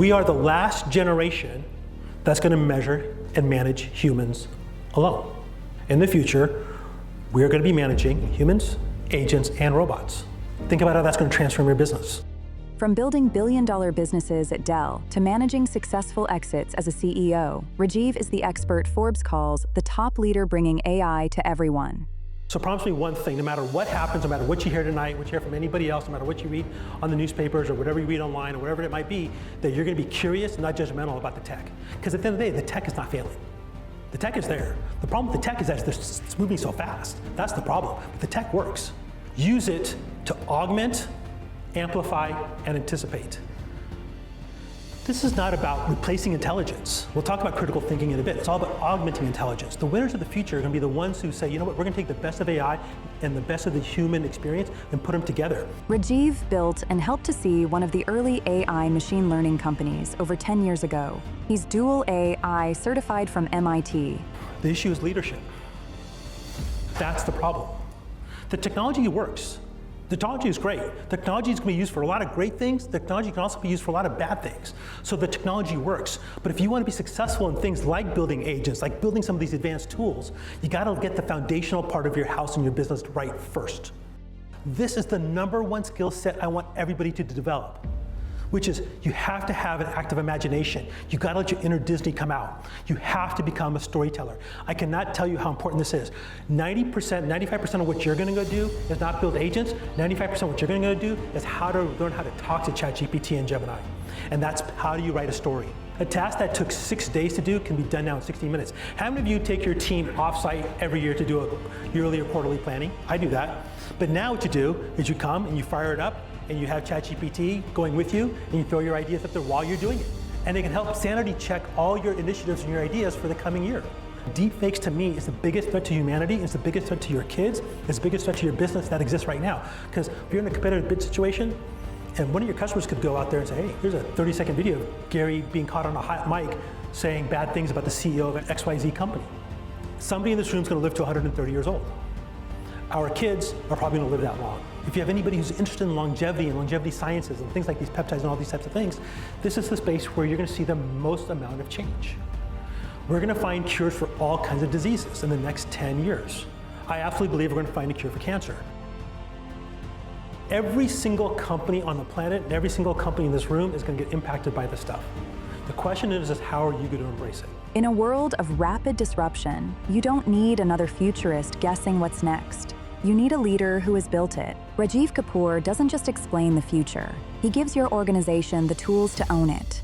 We are the last generation that's going to measure and manage humans alone. In the future, we're going to be managing humans, agents, and robots. Think about how that's going to transform your business. From building billion-dollar businesses at Dell to managing successful exits as a CEO, Rajeev is the expert Forbes calls the top leader bringing AI to everyone. So promise me one thing, no matter what happens, no matter what you hear tonight, what you hear from anybody else, no matter what you read on the newspapers or whatever you read online or whatever it might be, that you're going to be curious and not judgmental about the tech. Because at the end of the day, the tech is not failing. The tech is there. The problem with the tech is that it's moving so fast. That's the problem. But the tech works. Use it to augment, amplify, and anticipate. This is not about replacing intelligence. We'll talk about critical thinking in a bit. It's all about augmenting intelligence. The winners of the future are going to be the ones who say, you know what, we're going to take the best of AI and the best of the human experience and put them together. Rajeev built and helped to see one of the early AI machine learning companies over 10 years ago. He's dual AI certified from MIT. The issue is leadership. That's the problem. The technology works. The technology is great. Technology is going to be used for a lot of great things. Technology can also be used for a lot of bad things. So the technology works. But if you want to be successful in things like building agents, like building some of these advanced tools, you got to get the foundational part of your house and your business right first. This is the #1 skill set I want everybody to develop, which is you have to have an active imagination. You got to let your inner Disney come out. You have to become a storyteller. I cannot tell you how important this is. 90%, 95% of what you're going to go do is not build agents. 95% of what you're going to go do is how to learn how to talk to ChatGPT and Gemini. And that's how do you write a story. A task that took 6 days to do can be done now in 60 minutes. How many of you take your team offsite every year to do a yearly or quarterly planning? I do that. But now what you do is you come and you fire it up, and you have ChatGPT going with you, and you throw your ideas up there while you're doing it. And it can help sanity check all your initiatives and your ideas for the coming year. Deepfakes to me is the biggest threat to humanity, it's the biggest threat to your kids, it's the biggest threat to your business that exists right now. Because if you're in a competitive bid situation, and one of your customers could go out there and say, hey, here's a 30-second video of Gary being caught on a hot mic saying bad things about the CEO of an XYZ company. Somebody in this room is going to live to 130 years old. Our kids are probably going to live that long. If you have anybody who's interested in longevity and longevity sciences and things like these peptides and all these types of things, this is the space where you're going to see the most amount of change. We're going to find cures for all kinds of diseases in the next 10 years. I absolutely believe we're going to find a cure for cancer. Every single company on the planet and every single company in this room is going to get impacted by this stuff. The question is how are you going to embrace it? In a world of rapid disruption, you don't need another futurist guessing what's next. You need a leader who has built it. Rajeev Kapur doesn't just explain the future. He gives your organization the tools to own it.